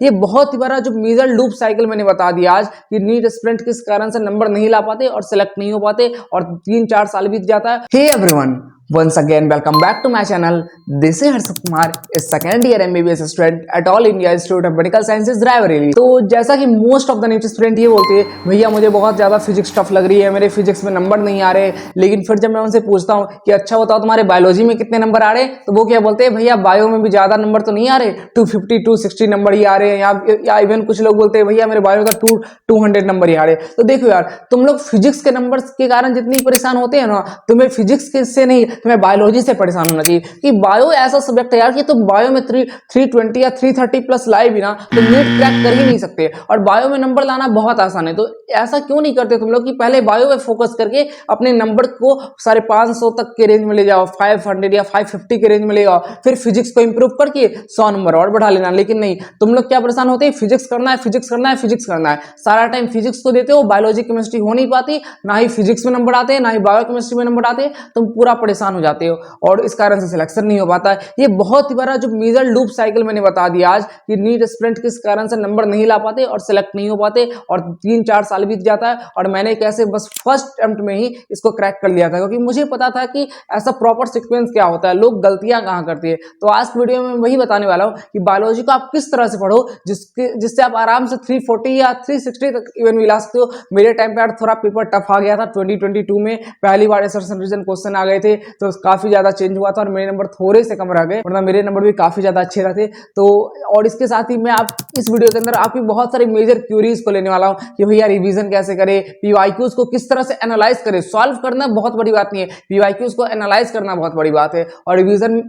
ये बहुत ही बड़ा जो मेजर लूप साइकिल मैंने बता दिया आज कि नीट एस्पिरेंट किस कारण से नंबर नहीं ला पाते और सिलेक्ट नहीं हो पाते और 3-4 साल बीत जाता है। Hey everyone, once again welcome back to my channel. This is Harshad Kumar, is second year MBBS student at All India Institute of Medical Sciences Raebareli। तो जैसा कि most of the NEET student ये बोलते हैं भैया मुझे बहुत ज्यादा फिजिक्स टफ लग रही है, मेरे फिजिक्स में नंबर नहीं आ रहे। लेकिन फिर जब मैं उनसे पूछता हूँ कि अच्छा बताओ तुम्हारे बायोलॉजी में कितने नंबर आ रहे, तो वो क्या बोलते हैं भैया बायो में भी ज्यादा नंबर तो नहीं आ रहे, 250 260 नंबर ही आ रहे हैं। या इवन कुछ लोग बोलते हैं भैया मेरे बायो का 200 नंबर ही आ रहे। तो देखो यार, तुम लोग फिजिक्स के नंबर के कारण जितनी परेशान होते हैं ना, तुम्हें फिजिक्स से नहीं, तुम्हें बायोलॉजी से परेशान होना चाहिए। कि बायो ऐसा सब्जेक्ट है यार कि तुम बायो में 320 या 330 प्लस लाए भी ना तो नीट क्रैक कर ही नहीं सकते। और बायो में नंबर लाना बहुत आसान है। तो ऐसा क्यों नहीं करते तुम लोग कि पहले बायो में फोकस करके अपने नंबर को 550 तक के रेंज में ले जाओ, 500 या 550 के रेंज में ले जाओ, फिर फिजिक्स को इंप्रूव करके 100 नंबर और बढ़ा लेना। लेकिन नहीं, तुम लोग क्या परेशान होते हैं, फिजिक्स करना है फिजिक्स करना है फिजिक्स करना है, सारा टाइम फिजिक्स को देते हो, बायोलॉजी केमिस्ट्री हो नहीं पाती, ना ही फिजिक्स में नंबर आते हैं ना ही बायो केमिस्ट्री में नंबर आते हैं, तुम पूरा परेशान हो जाते हो और इस कारण से सिलेक्शन नहीं हो पाता है। ये बहुत ही बड़ा जो मेजर लूप साइकिल मैंने बता दिया आज कि नीट एस्पिरेंट किस कारण से नंबर नहीं ला पाते और सिलेक्ट नहीं हो पाते और 3-4 साल बीत जाता है। और मैंने कैसे बस फर्स्ट अटेम्प्ट में ही इसको क्रैक कर लिया था, क्योंकि मुझे पता था कि ऐसा प्रॉपर सीक्वेंस क्या होता है, लोग गलतियां कहां करते हैं। तो आज वीडियो में वही बताने वाला हूं कि बायोलॉजी को आप किस तरह से पढ़ो जिससे आप आराम से 340 या 360 तक इवन भी ला सकते हो। मेरे टाइम पे थोड़ा पेपर टफ आ गया था 2022 में, पहली बार एसर्शन रीजन क्वेश्चन आ गए थे तो काफी ज्यादा चेंज हुआ था और मेरे नंबर थोड़े से कम रह गए, वरना मेरे नंबर भी काफी ज्यादा अच्छे रहते। तो और इसके साथ ही मैं आप इस वीडियो के अंदर आपकी बहुत सारी मेजर क्यूरीज को लेने वाला हूं कि भैया रिवीजन कैसे करें, पीवाईक्यूज को किस तरह से एनालाइज करें। सॉल्व करना बहुत बड़ी बात नहीं है, पीवाईक्यूज को एनालाइज करना बहुत बड़ी बात है। और रिवीजन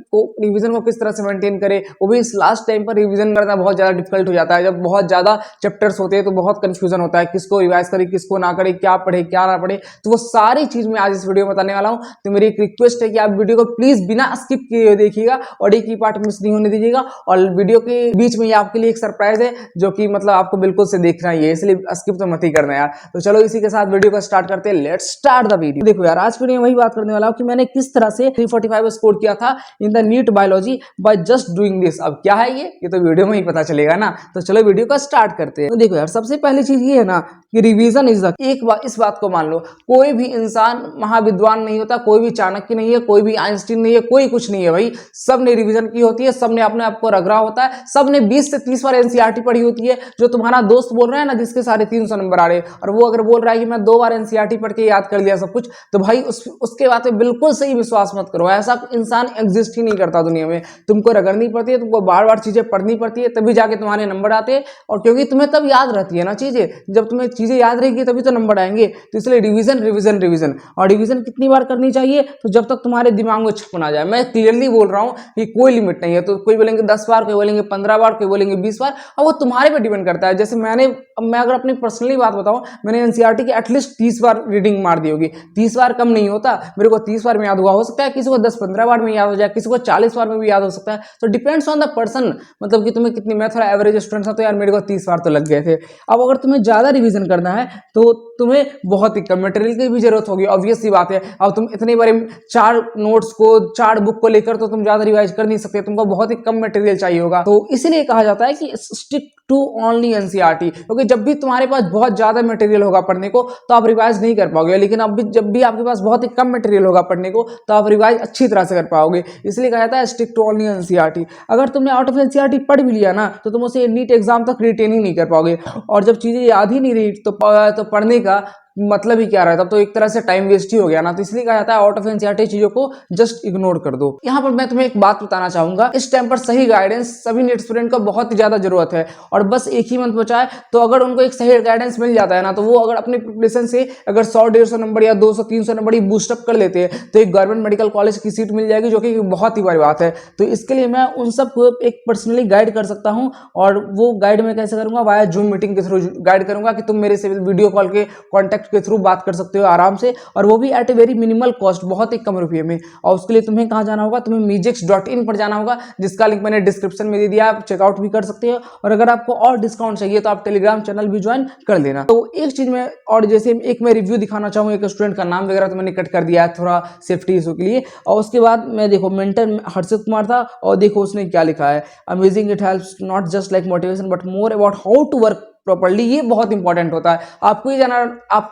को किस तरह से मेंटेन करें, वो भी इस लास्ट टाइम पर रिवीजन करना बहुत ज्यादा डिफिकल्ट हो जाता है। जब बहुत ज्यादा चैप्टर्स होते हैं तो बहुत कंफ्यूजन होता है, किसको रिवाइज करें किसको ना करें, क्या पढ़े क्या ना पढ़े। तो वो सारी चीज मैं आज इस वीडियो में बताने वाला हूं। तो मेरी एक रिक्वेस्ट है कि आप वीडियो को प्लीज बिना स्किप किए देखिएगा और एक ही पार्ट मिस नहीं होने दीजिएगा। और वीडियो के बीच में आपके लिए एक सरप्राइज है जो कि मतलब आपको बिल्कुल से देखना ही है, इसलिए स्किप तो मत ही करना यार। तो चलो इसी के साथ वीडियो को स्टार्ट करते हैं। Let's start the video. देखो यार, आज वीडियो में वही बात करने वाला हूं कि मैंने किस तरह से 345 स्कोर किया था in the NEET biology by just doing this. अब क्या है ये तो वीडियो में ही पता चलेगा ना। तो चलो वीडियो को स्टार्ट करते हैं। तो देखो यार, सबसे पहली चीज ये है ना कि रिवीजन इज द, एक बात इस बात को मान लो, कोई भी इंसान महाविद्वान नहीं होता, कोई भी चाणक्य नहीं है, कोई भी आइंस्टीन नहीं है, कोई कुछ नहीं है भाई। सबने रिवीजन की होती है, सबने अपने आप को रगड़ा होता है, सबने 20 से 30 बार एनसीईआरटी पढ़ी होती है। जो तुम्हारा दोस्त बोल रहा है ना जिसके 350 नंबर आ रहे और वो अगर बोल रहा है कि मैं 2 बार एनसीईआरटी पढ़ के याद कर लिया सब कुछ, तो भाई उसके बात में बिल्कुल सही विश्वास मत करो। ऐसा इंसान एग्जिस्ट ही नहीं करता दुनिया में। तुमको रगड़नी पड़ती है, तुमको बार बार चीजें पढ़नी पड़ती है, तभी जाके तुम्हारे नंबर आते हैं। और क्योंकि तुम्हें तब याद रहती है ना चीजें, जब तुम्हें चीजें याद रहेगी तभी तो नंबर आएंगे। तो इसलिए रिवीजन रिवीजन रिवीजन। और रिवीजन कितनी बार करनी चाहिए, तो जब तक तुम्हारे दिमाग में छप ना जाए। मैं क्लियरली बोल रहा हूं कि कोई लिमिट नहीं है। तो कोई बोलेंगे 10 बार, कोई बोलेंगे 15 बार, कोई बोलेंगे 20 बार, और वो तुम्हारे पे डिपेंड करता है। जैसे मैं अगर अपनी पर्सनली बात बताऊं, मैंने एनसीईआरटी की एटलीस्ट 30 बार रीडिंग मार दी होगी। 30 बार कम नहीं होता, मेरे को 30 बार में याद हुआ हो सकता है, किसी को 10-15 बार में याद हो जाए, किसी को 40 बार में भी याद हो सकता है। तो डिपेंड्स ऑन द पर्सन, मतलब कि तुम्हें कितनी। मैं थोड़ा एवरेज स्टूडेंट था तो यार मेरे को 30 बार तो लग गए थे। अब अगर तुम्हें ज्यादा रिवीजन करना है तो तुम्हें बहुत ही कम मटेरियल की भी जरूरत होगी, ऑब्वियस सी बात है। अब तुम इतनी बार 4 नोट्स को 4 बुक को लेकर तो तुम ज्यादा रिवाइज कर नहीं सकते, तुमको बहुत ही कम मटेरियल चाहिए होगा। तो इसीलिए कहा जाता है कि स्टिक टू ओनली एनसीईआरटी, क्योंकि जब भी तुम्हारे पास बहुत ज्यादा मटेरियल होगा पढ़ने को तो आप रिवाइज नहीं कर पाओगे। लेकिन अब भी जब भी आपके पास बहुत ही कम मटेरियल होगा पढ़ने को तो आप रिवाइज अच्छी तरह से कर पाओगे। इसलिए कहा जाता है स्टिक टू ओनली एनसीईआरटी। अगर तुमने आउट ऑफ एनसीईआरटी पढ़ भी लिया ना तो तुम उसे नीट एग्जाम तक रिटेन ही नहीं कर पाओगे। और जब चीजें याद ही नहीं रही तो पढ़ने का मतलब ही क्या रहा है, तब तो एक तरह से टाइम वेस्ट ही हो गया ना। तो इसलिए कहा जाता है आउट ऑफ एनसीईआरटी चीजों को जस्ट इग्नोर कर दो। यहाँ पर मैं तुम्हें एक बात बताना चाहूंगा, इस टाइम पर सही गाइडेंस सभी नीट स्टूडेंट को बहुत ही ज्यादा जरूरत है। और बस एक ही मंथ बचा है, तो अगर उनको एक सही गाइडेंस मिल जाता है ना, तो वो अगर अपने प्रिपरेशन से अगर 100-150 नंबर या 200-300 नंबर ही बूस्टअप कर लेते हैं तो एक गवर्नमेंट मेडिकल कॉलेज की सीट मिल जाएगी, जो कि बहुत ही बड़ी बात है। तो इसके लिए मैं उन सबको एक पर्सनली गाइड कर सकता हूँ। और वो गाइड मैं कैसे करूंगा, वाया जूम मीटिंग के थ्रू गाइड करूंगा कि तुम मेरे से वीडियो कॉल के कॉन्टेक्ट के थ्रू बात कर सकते हो आराम से, और वो भी at a very minimal cost, बहुत ही कम रुपये में। और उसके लिए तुम्हें कहाँ जाना होगा, तुम्हें Mijix.in पर जाना होगा, जिसका लिंक मैंने डिस्क्रिप्शन में दे दिया, आप चेकआउट भी कर सकते हो। और अगर आपको और डिस्काउंट चाहिए तो आप टेलीग्राम चैनल भी ज्वाइन कर लेना। तो एक चीज में, और जैसे एक मैं रिव्यू दिखाना चाहूँ एक स्टूडेंट का नाम वगैरह तो मैंने कट कर दिया है थोड़ा सेफ्टी इशू के लिए। और उसके बाद मैं देखो मेंटर हर्षित कुमार था, और देखो उसने क्या लिखा है, amazing, it helps not just like motivation but more about how to work properly. ये बहुत इंपॉर्टेंट होता है, आपको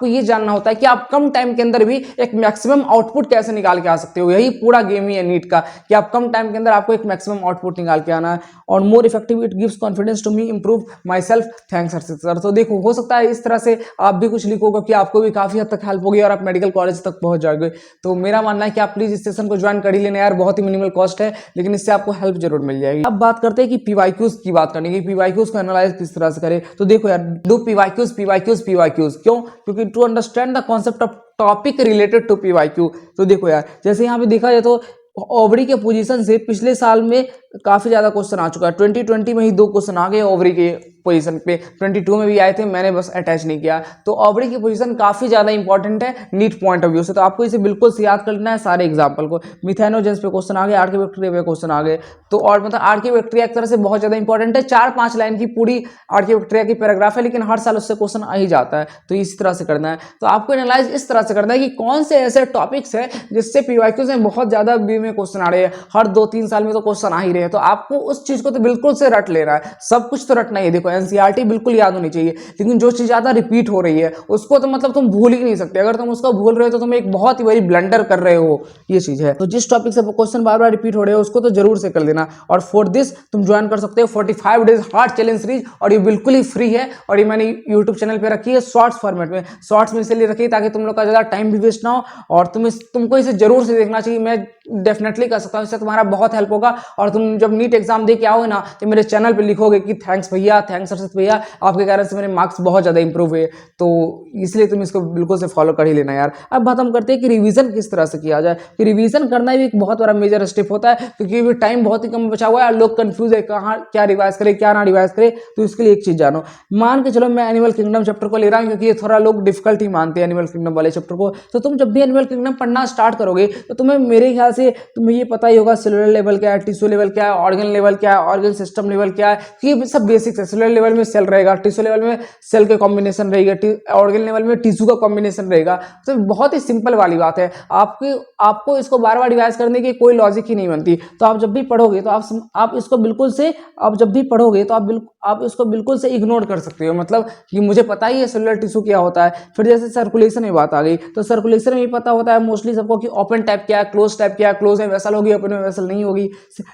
ये जानना होता है कि आप कम टाइम के अंदर भी एक मैक्सिमम आउटपुट कैसे निकाल के आ सकते हो। यही पूरा गेम ही है नीट का, कि आप कम टाइम के अंदर आपको एक मैक्सिमम आउटपुट निकाल के आना है। और more effective, it gives confidence to me improve myself, thanks Harshit sir. तो देखो हो सकता है इस तरह से आप भी कुछ लिखोगे कि आपको भी काफी हद तक हेल्प होगी और आप मेडिकल कॉलेज तक पहुंच जाओगे। तो मेरा मानना है कि आप प्लीज इस सेशन को ज्वाइन कर ही लेना यार, बहुत ही मिनिमल कॉस्ट है, लेकिन इससे आपको हेल्प जरूर मिल जाएगी। अब बात करते हैं कि पीवाईक्यूज की बात करनी, कि पीवाईक्यूज को एनालाइज किस तरह से करें। तो देखो यार, डू पीवाईक्यूज क्यों? क्योंकि to understand the concept of topic related to PYQ. तो देखो यार, जैसे यहाँ पे देखा जाए तो ओवरी के पोजीशन से पिछले साल में काफी ज्यादा क्वेश्चन आ चुका है। 2020 में ही 2 क्वेश्चन आ गए ओवरी के पोजीशन पे, 22 में भी आए थे, मैंने बस अटैच नहीं किया। तो ओवरी की पोजीशन काफी ज्यादा इंपॉर्टेंट है नीट पॉइंट ऑफ व्यू से, तो आपको इसे बिल्कुल से याद कर लेना है सारे एग्जाम्पल को। मिथेनोजेंस पे क्वेश्चन आ गए, आर्किबैक्टीरिया पे क्वेश्चन आ गए। तो और मतलब आर्किबैक्टीरिया एक तरह से बहुत ज्यादा इंपॉर्टेंट है, 4-5 लाइन की पूरी आर्किबैक्टीरिया की पैराग्राफ है, लेकिन हर साल उससे क्वेश्चन आ ही जाता है। तो इस तरह से करना है। तो आपको एनालाइज इस तरह से करना है कि कौन से ऐसे टॉपिक्स है जिससे पीवाईक्यू से बहुत ज्यादा बी में क्वेश्चन आ रहे हैं, हर 2-3 साल में तो क्वेश्चन आ ही रहे हैं। तो आपको उस चीज को तो बिल्कुल से रट लेना है, सब कुछ तो रटना ही है। देखो एनसीईआरटी बिल्कुल याद होनी चाहिए, लेकिन जो चीज ज्यादा रिपीट हो रही है उसको तो मतलब तुम भूल ही नहीं सकते। अगर तुम उसको भूल रहे हो तो तुम एक बहुत ही बड़ी ब्लंडर कर रहे हो, ये चीज है। तो जिस टॉपिक से क्वेश्चन बार बार रिपीट हो रहे हो उसको तो जरूर से कर लेना। और फॉर दिस तुम ज्वाइन कर सकते हो 45 डेज हार्ड चैलेंज सीरीज, और ये बिल्कुल ही फ्री है। और ये मैंने यूट्यूब चैनल पे रखी है शॉर्ट्स फॉर्मेट में। शॉर्ट्स में इसलिए रखी है ताकि तुम लोग का ज्यादा टाइम भी वेस्ट ना हो, और तुमको इसे जरूर से देखना चाहिए। मैं डेफिनेटली कर सकता हूँ, इससे तुम्हारा बहुत हेल्प होगा। और तुम जब नीट एग्जाम दे के आओगे ना तो मेरे चैनल पे लिखोगे कि थैंक्स भैया, थैंक्स हर्षित भैया, आपके कारण से मेरे मार्क्स बहुत ज्यादा इंप्रूव हुए। तो इसलिए तुम इसको बिल्कुल से फॉलो कर ही लेना यार। अब बात हम करते हैं कि रिवीजन किस तरह से किया जाए। कि रिवीजन करना भी एक बहुत बड़ा मेजर स्टेप होता है, क्योंकि टाइम बहुत ही कम बचा हुआ है और लोग कंफ्यूज है कहाँ क्या रिवाइज करे क्या ना रिवाइज करे। तो इसके लिए एक चीज जानो, मान के चलो मैं एनिमल किंगडम चैप्टर को ले रहा हूँ, क्योंकि ये थोड़ा लोग डिफिकल्ट ही मानते हैं एनिमल किंगडम वाले चैप्टर को। तो तुम जब भी एनिमल किंगडम पढ़ना स्टार्ट करोगे तो तुम्हें मेरे ख्याल से तुम्हें ये पता ही होगा सेलुलर लेवल क्या है, टिश्यू लेवल क्या है, ऑर्गन लेवल क्या है, ऑर्गन सिस्टम लेवल क्या है। ये सब बेसिक्स है। सेलुलर लेवल में सेल रहेगा, टिश्यू लेवल में सेल के कॉम्बिनेशन रहेगा, ऑर्गन लेवल में टिश्यू का कॉम्बिनेशन रहेगा। तो बहुत ही सिंपल वाली बात है, आपको इसको बार बार रिवाइज करने की कोई लॉजिक ही नहीं बनती। तो आप जब भी पढ़ोगे तो आप इसको बिल्कुल से, आप जब भी पढ़ोगे तो आप इसको बिल्कुल से इग्नोर कर सकते हो। मतलब कि मुझे पता ही है सेलुलर टिश्यू क्या होता है। फिर जैसे सर्कुलेशन में बात आ गई, तो सर्कुलेशन में भी पता होता है मोस्टली सबको कि ओपन टाइप क्या है, क्लोज टाइप क्या है, क्लोज में वेसल होगी, ओपन में वेसल नहीं होगी,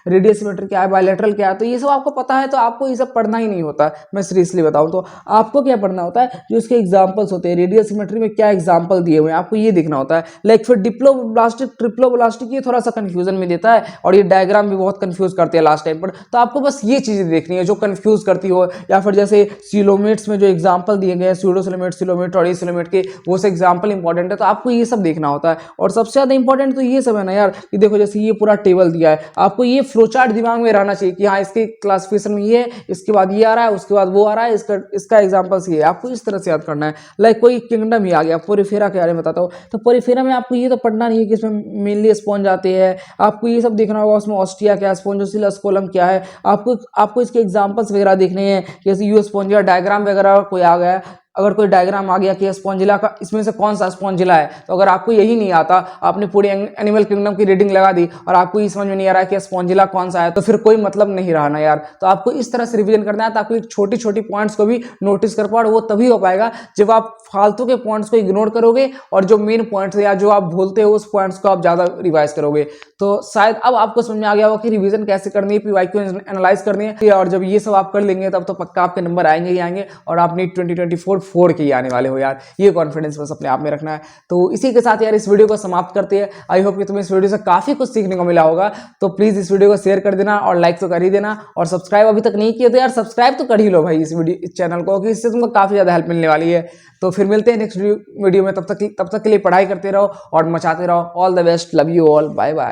रेडियल सिमेट्री क्या है, बायलैटरल क्या है। तो ये सब आपको पता है, तो आपको ये सब पढ़ना ही नहीं होता। मैं सीरियसली बताऊं तो आपको क्या पढ़ना होता है, जो इसके एग्जांपल्स होते हैं, रेडियल सिमेट्री में क्या एग्जांपल दिए हुए हैं आपको ये देखना होता है। लाइक फिर डिप्लोब्लास्टिक ट्रिप्लोब्लास्टिक, ये थोड़ा सा कंफ्यूजन में देता है, और ये डायग्राम भी बहुत कंफ्यूज करते हैं लास्ट टाइम पर। तो आपको बस ये चीजें देखनी है जो कंफ्यूज करती हो, या फिर जैसे सिलोमेट्स में जो एग्जाम्पल दिए गए हैं, स्यूडोसिलोमेट, सिलोमेट और एसिलोमेट के, वो से एग्जाम्पल इंपॉर्टेंट है। तो आपको ये सब देखना होता है। और सबसे ज्यादा इंपॉर्टेंट तो ये सब है ना यार, कि देखो जैसे ये पूरा टेबल दिया है, आपको ये फ्लो चार्ट दिमाग में रहना चाहिए कि हाँ इसके क्लासिफिकेशन में ये है, इसके बाद ये आ रहा है, उसके बाद वो आ रहा है, इसका एग्जाम्पल्स ये है। आपको इस तरह से याद करना है। लाइक कोई किंगडम ही आ गया, पोरिफेरा के बारे में बताता हूँ। तो पोरिफेरा में आपको ये तो पढ़ना नहीं है कि इसमें मेनली स्पॉन्ज आते हैं, आपको ये सब देखना होगा उसमें ऑस्टिया क्या है, स्पॉन्जोसिलस कोलम क्या है। आपको इसके एग्जाम्पल्स वगैरह देखने हैं, जैसे यू स्पॉन्जिया डायग्राम वगैरह कोई आ गया, अगर कोई डायग्राम आ गया कि स्पॉन्जिला का इसमें से कौन सा स्पॉन्जिला है, तो अगर आपको यही नहीं आता, आपने पूरी एनिमल किंगडम की रीडिंग लगा दी और आपको ये समझ में नहीं आ रहा है कि स्पॉन्जिला कौन सा है, तो फिर कोई मतलब नहीं रहा ना यार। तो आपको इस तरह से रिवीजन करना है ताकि छोटी छोटी पॉइंट्स को भी नोटिस कर पाओ। वो तभी हो पाएगा जब आप फालतू के पॉइंट्स को इग्नोर करोगे और जो मेन पॉइंट्स या जो आप भूलते हो उस पॉइंट्स को आप ज्यादा रिवाइज करोगे। तो शायद अब आपको समझ में आ गया होगा कि रिवीजन कैसे करनी है, पीवाईक्यू एनालाइज करनी है। और जब ये सब आप कर लेंगे तब तो पक्का आपके नंबर आएंगे ही आएंगे, और आप नीट 2024 फोड़ के ही आने वाले हो यार। ये कॉन्फिडेंस बस अपने आप में रखना है। तो इसी के साथ यार इस वीडियो को समाप्त करते हैं। आई होप कि तुम्हें इस वीडियो से काफी कुछ सीखने को मिला होगा। तो प्लीज इस वीडियो को शेयर कर देना और लाइक तो कर ही देना, और सब्सक्राइब अभी तक नहीं किए तो यार सब्सक्राइब तो कर ही लो भाई इस चैनल को, क्योंकि इससे तुमको काफी ज्यादा हेल्प मिलने वाली है। तो फिर मिलते हैं नेक्स्ट वीडियो में। तब तक के लिए पढ़ाई करते रहो और मचाते रहो। All the best, love you all, bye bye.